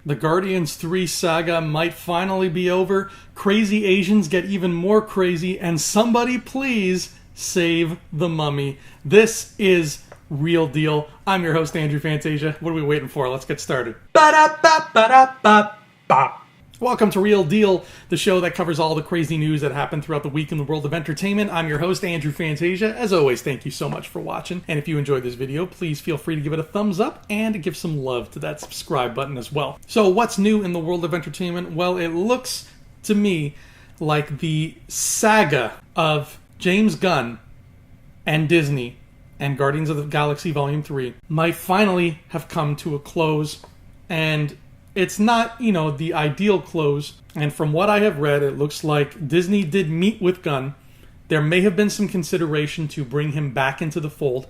The Guardians 3 saga might finally be over. Crazy Asians get even more crazy, and somebody please save the mummy. This is Real Deal. I'm your host, Andrew Fantasia. What are we waiting for? Let's get started. Ba-da-ba-ba-da-ba-ba. Welcome to Real Deal, the show that covers all the crazy news that happened throughout the week in the world of entertainment. I'm your host, Andrew Fantasia. As always, thank you so much for watching. And if you enjoyed this video, please feel free to give it a thumbs up and give some love to that subscribe button as well. So what's new in the world of entertainment? Well, it looks to me like the saga of James Gunn and Disney and Guardians of the Galaxy Volume 3 might finally have come to a close. And it's not, the ideal close. And from what I have read, it looks like Disney did meet with Gunn. There may have been some consideration to bring him back into the fold.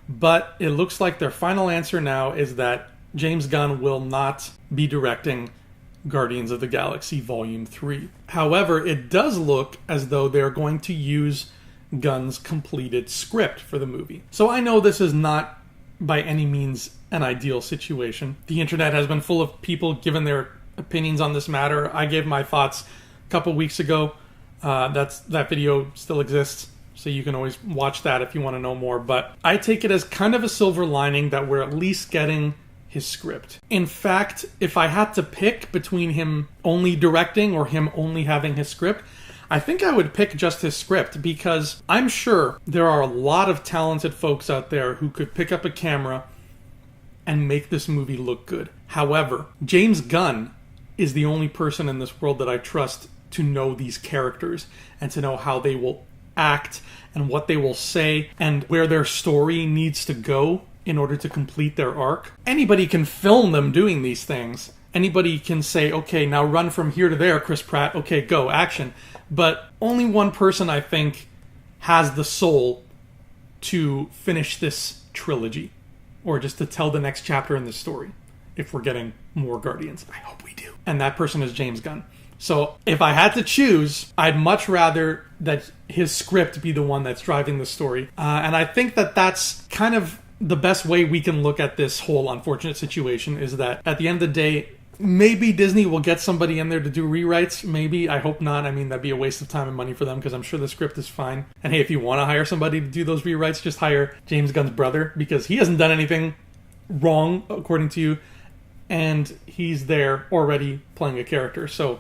But it looks like their final answer now is that James Gunn will not be directing Guardians of the Galaxy Volume 3. However, it does look as though they're going to use Gunn's completed script for the movie. So I know this is not by any means an ideal situation. The internet has been full of people giving their opinions on this matter. I gave my thoughts a couple weeks ago. That video still exists, so you can always watch that if you want to know more. But I take it as kind of a silver lining that we're at least getting his script. In fact, if I had to pick between him only directing or him only having his script, I think I would pick just his script, because I'm sure there are a lot of talented folks out there who could pick up a camera and make this movie look good. However, James Gunn is the only person in this world that I trust to know these characters and to know how they will act and what they will say and where their story needs to go in order to complete their arc. Anybody can film them doing these things. Anybody can say, okay, now run from here to there, Chris Pratt. Okay, go, action. But only one person, I think, has the soul to finish this trilogy, or just to tell the next chapter in the story, if we're getting more Guardians. I hope we do. And that person is James Gunn. So if I had to choose, I'd much rather that his script be the one that's driving the story. And I think that that's kind of the best way we can look at this whole unfortunate situation, is that at the end of the day, maybe Disney will get somebody in there to do rewrites. Maybe. I hope not. I mean, that'd be a waste of time and money for them, because I'm sure the script is fine. And hey, if you want to hire somebody to do those rewrites, just hire James Gunn's brother, because he hasn't done anything wrong, according to you. And he's there already playing a character. So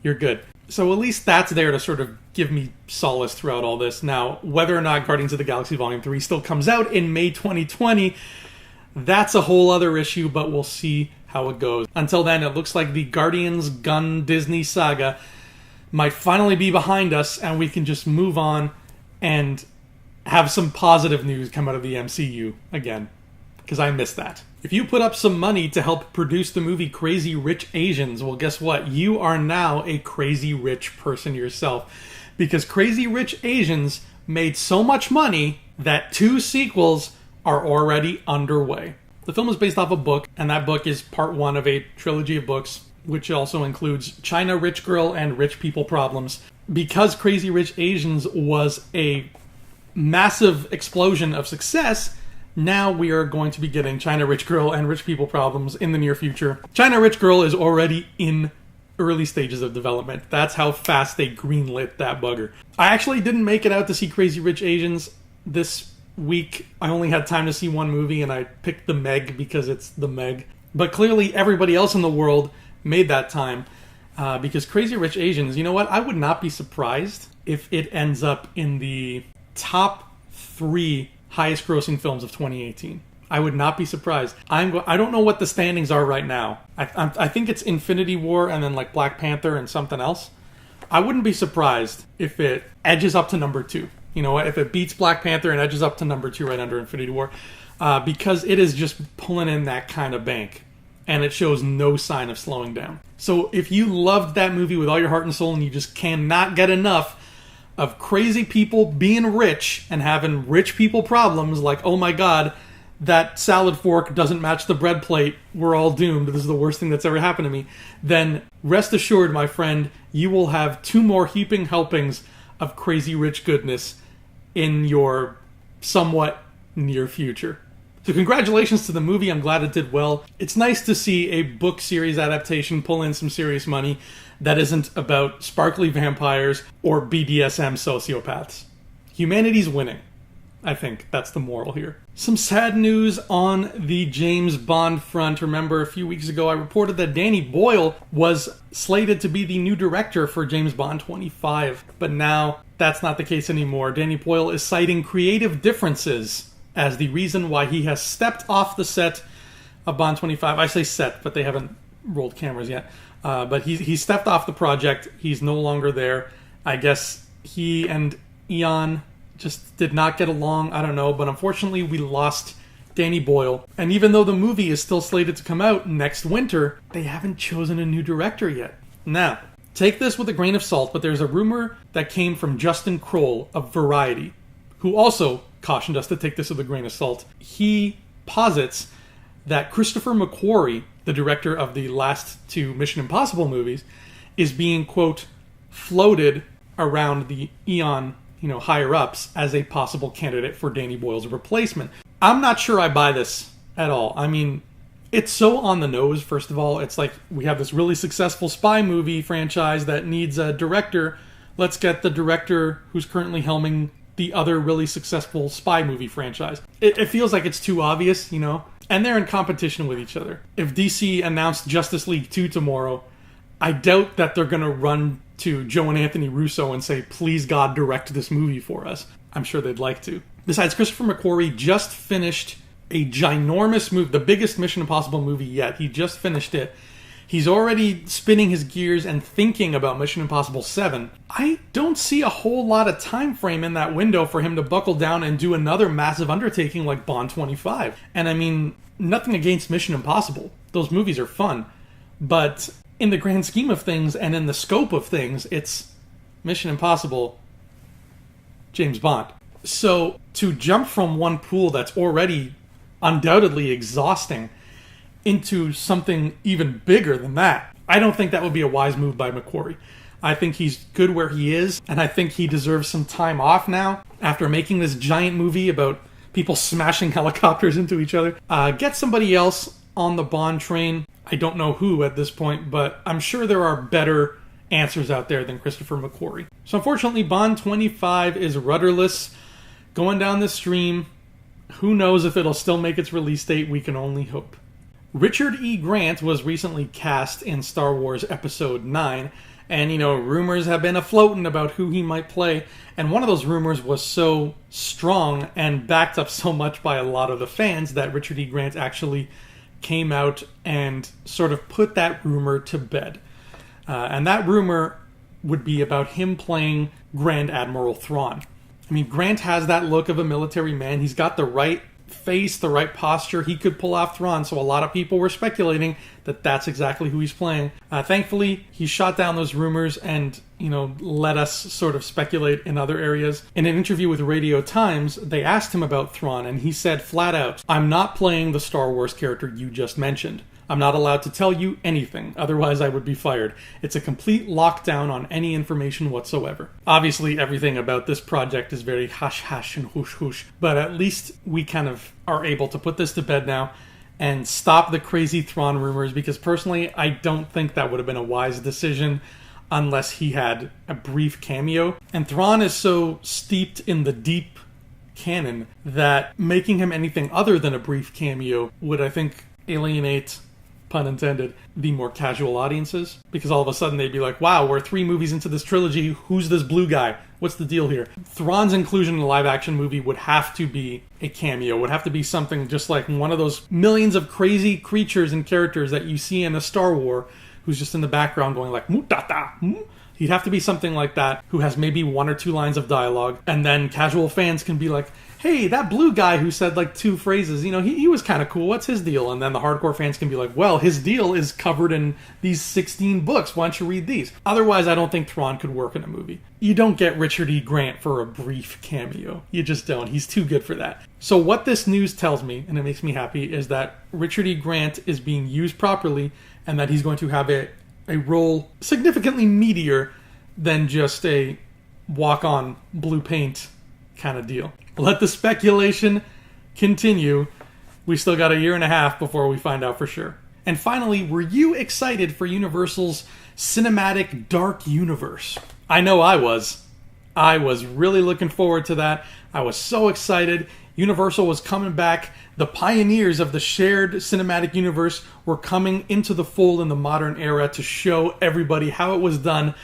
you're good. So at least that's there to sort of give me solace throughout all this. Now, whether or not Guardians of the Galaxy Volume 3 still comes out in May 2020, that's a whole other issue, but we'll see how it goes. Until then, it looks like the Guardians Gunn Disney saga might finally be behind us, and we can just move on and have some positive news come out of the MCU again, because I miss that. If you put up some money to help produce the movie Crazy Rich Asians, well, guess what? You are now a crazy rich person yourself, because Crazy Rich Asians made so much money that 2 sequels are already underway. The film is based off a book, and that book is part 1 of a trilogy of books, which also includes China Rich Girl and Rich People Problems. Because Crazy Rich Asians was a massive explosion of success, now we are going to be getting China Rich Girl and Rich People Problems in the near future. China Rich Girl is already in early stages of development. That's how fast they greenlit that bugger. I actually didn't make it out to see Crazy Rich Asians this week. I only had time to see one movie, and I picked The Meg because it's The Meg. But clearly everybody else in the world made that time, because Crazy Rich Asians, you know what? I would not be surprised if it ends up in the top 3 highest grossing films of 2018. I would not be surprised. I don't know what the standings are right now. I think it's Infinity War and then like Black Panther and something else. I wouldn't be surprised if it edges up to number 2. You know what? If it beats Black Panther and edges up to number 2 right under Infinity War, because it is just pulling in that kind of bank, and it shows no sign of slowing down. So if you loved that movie with all your heart and soul, and you just cannot get enough of crazy people being rich and having rich people problems, like, oh my god, that salad fork doesn't match the bread plate, we're all doomed, this is the worst thing that's ever happened to me, then rest assured, my friend, you will have 2 more heaping helpings of crazy rich goodness in your somewhat near future. So congratulations to the movie. I'm glad it did well. It's nice to see a book series adaptation pull in some serious money that isn't about sparkly vampires or BDSM sociopaths. Humanity's winning. I think that's the moral here. Some sad news on the James Bond front. Remember, a few weeks ago I reported that Danny Boyle was slated to be the new director for James Bond 25. But now that's not the case anymore. Danny Boyle is citing creative differences as the reason why he has stepped off the set of Bond 25. I say set, but they haven't rolled cameras yet. But he stepped off the project. He's no longer there. I guess he and Eon just did not get along. I don't know. But unfortunately, we lost Danny Boyle. And even though the movie is still slated to come out next winter, they haven't chosen a new director yet. Now, take this with a grain of salt, but there's a rumor that came from Justin Kroll of Variety, who also cautioned us to take this with a grain of salt. He posits that Christopher McQuarrie, the director of the last two Mission Impossible movies, is being, quote, floated around the Eon, higher ups as a possible candidate for Danny Boyle's replacement. I'm not sure I buy this at all. I mean, it's so on the nose, first of all. It's like we have this really successful spy movie franchise that needs a director. Let's get the director who's currently helming the other really successful spy movie franchise. It feels like it's too obvious, and they're in competition with each other. If DC announced Justice League 2 tomorrow, I doubt that they're going to run to Joe and Anthony Russo and say, please God, direct this movie for us. I'm sure they'd like to. Besides, Christopher McQuarrie just finished a ginormous movie, the biggest Mission Impossible movie yet. He just finished it. He's already spinning his gears and thinking about Mission Impossible 7. I don't see a whole lot of time frame in that window for him to buckle down and do another massive undertaking like Bond 25. And I mean, nothing against Mission Impossible. Those movies are fun. But in the grand scheme of things and in the scope of things, it's Mission Impossible, James Bond. So to jump from one pool that's already undoubtedly exhausting into something even bigger than that, I don't think that would be a wise move by McQuarrie. I think he's good where he is, and I think he deserves some time off now after making this giant movie about people smashing helicopters into each other. Get somebody else on the Bond train. I don't know who at this point, but I'm sure there are better answers out there than Christopher McQuarrie. So unfortunately, Bond 25 is rudderless, going down the stream. Who knows if it'll still make its release date? We can only hope. Richard E. Grant was recently cast in Star Wars Episode 9, and, rumors have been afloating about who he might play, and one of those rumors was so strong and backed up so much by a lot of the fans that Richard E. Grant actually came out and sort of put that rumor to bed. And that rumor would be about him playing Grand Admiral Thrawn. I mean, Grant has that look of a military man. He's got the right face, the right posture. He could pull off Thrawn, so a lot of people were speculating that that's exactly who he's playing. Thankfully, he shot down those rumors and, let us sort of speculate in other areas. In an interview with Radio Times, they asked him about Thrawn, and he said flat out, "I'm not playing the Star Wars character you just mentioned. I'm not allowed to tell you anything, otherwise I would be fired. It's a complete lockdown on any information whatsoever." Obviously, everything about this project is very hush-hush and whoosh-whoosh, but at least we kind of are able to put this to bed now and stop the crazy Thrawn rumors, because personally, I don't think that would have been a wise decision unless he had a brief cameo. And Thrawn is so steeped in the deep canon that making him anything other than a brief cameo would, I think, alienate, pun intended, the more casual audiences, because all of a sudden they'd be like, wow, we're 3 movies into this trilogy, who's this blue guy? What's the deal here? Thrawn's inclusion in a live action movie would have to be a cameo, would have to be something just like one of those millions of crazy creatures and characters that you see in a Star Wars who's just in the background going like, "Mutata." He'd have to be something like that, who has maybe 1 or 2 lines of dialogue, and then casual fans can be like, hey, that blue guy who said like 2 phrases, he was kind of cool. What's his deal? And then the hardcore fans can be like, well, his deal is covered in these 16 books. Why don't you read these? Otherwise, I don't think Thrawn could work in a movie. You don't get Richard E. Grant for a brief cameo. You just don't. He's too good for that. So what this news tells me, and it makes me happy, is that Richard E. Grant is being used properly and that he's going to have a role significantly meatier than just a walk-on blue paint kind of deal. Let the speculation continue. We still got a year and a half before we find out for sure. And finally, were you excited for Universal's cinematic dark universe? I know I was. I was really looking forward to that. I was so excited. Universal was coming back. The pioneers of the shared cinematic universe were coming into the fold in the modern era to show everybody how it was done.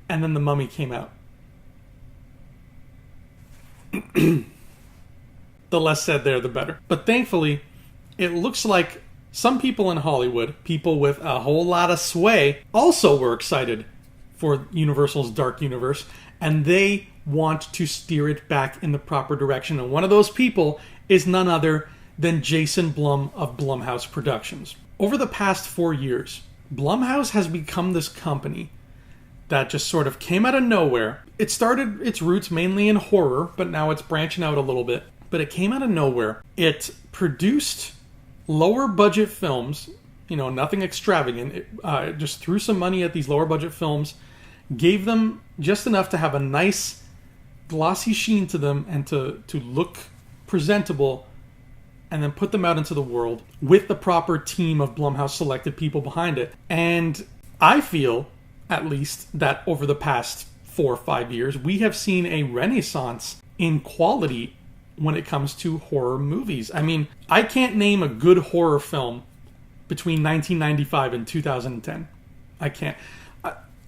And then The Mummy came out. The less said there, the better. But thankfully, it looks like some people in Hollywood, people with a whole lot of sway, also were excited for Universal's Dark Universe, and they want to steer it back in the proper direction. And one of those people is none other than Jason Blum of Blumhouse Productions. Over the past 4 years, Blumhouse has become this company that just sort of came out of nowhere. It started its roots mainly in horror, but now it's branching out a little bit. But it came out of nowhere. It produced lower budget films, nothing extravagant. It just threw some money at these lower budget films, gave them just enough to have a nice glossy sheen to them and to look presentable, and then put them out into the world with the proper team of Blumhouse selected people behind it. And I feel, at least, that over the past 4 or 5 years, we have seen a renaissance in quality when it comes to horror movies. I mean, I can't name a good horror film between 1995 and 2010. I can't.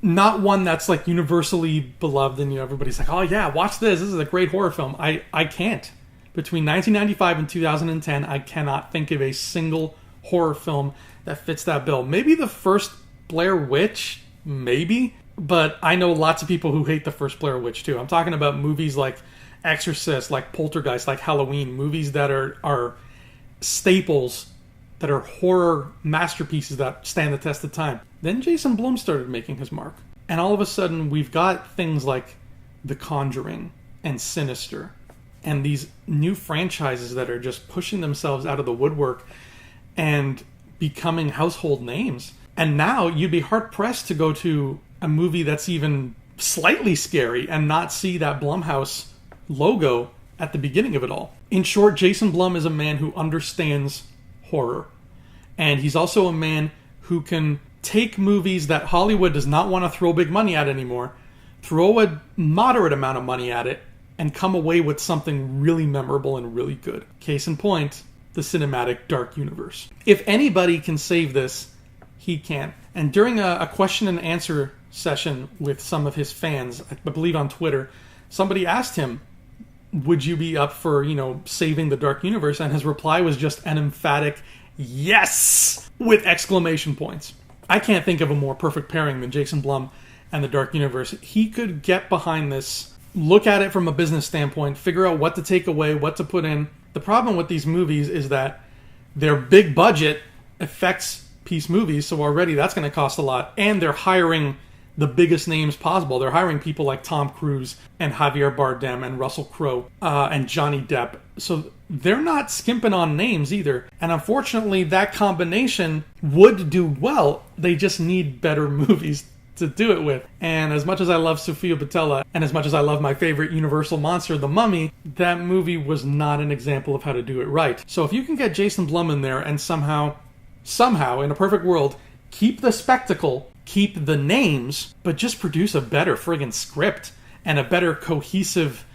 Not one that's like universally beloved and everybody's like, oh yeah, watch this. This is a great horror film. I can't. Between 1995 and 2010, I cannot think of a single horror film that fits that bill. Maybe the first Blair Witch, maybe. But I know lots of people who hate the first Blair Witch too. I'm talking about movies like Exorcist, like Poltergeist, like Halloween, movies that are staples, that are horror masterpieces that stand the test of time. Then Jason Blum started making his mark. And all of a sudden, we've got things like The Conjuring and Sinister and these new franchises that are just pushing themselves out of the woodwork and becoming household names. And now you'd be hard-pressed to go to a movie that's even slightly scary and not see that Blumhouse logo at the beginning of it all. In short, Jason Blum is a man who understands horror. And he's also a man who can take movies that Hollywood does not want to throw big money at anymore, throw a moderate amount of money at it, and come away with something really memorable and really good. Case in point, the cinematic Dark Universe. If anybody can save this, he can. And during a question and answer session with some of his fans, I believe on Twitter, somebody asked him, would you be up for, saving the Dark Universe? And his reply was just an emphatic yes, with exclamation points. I can't think of a more perfect pairing than Jason Blum and the Dark Universe. He could get behind this, look at it from a business standpoint, figure out what to take away, what to put in. The problem with these movies is that they're big budget effects piece movies, so already that's going to cost a lot. And they're hiring the biggest names possible. They're hiring people like Tom Cruise and Javier Bardem and Russell Crowe and Johnny Depp. So they're not skimping on names either. And unfortunately, that combination would do well. They just need better movies to do it with. And as much as I love Sofia Boutella, and as much as I love my favorite Universal monster, The Mummy, that movie was not an example of how to do it right. So if you can get Jason Blum in there and somehow, in a perfect world, keep the spectacle, keep the names, but just produce a better friggin' script and a better cohesive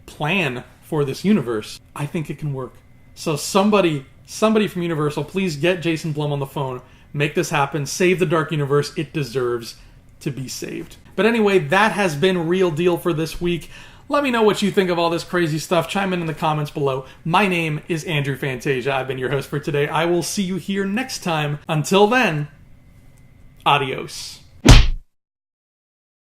plan for this universe, I think it can work. So somebody from Universal, please get Jason Blum on the phone, make this happen, save the Dark Universe. It deserves to be saved. But anyway, that has been Real Deal for this week. Let me know what you think of all this crazy stuff. Chime in the comments below. My name is Andrew Fantasia. I've been your host for today. I will see you here next time. Until then, adios.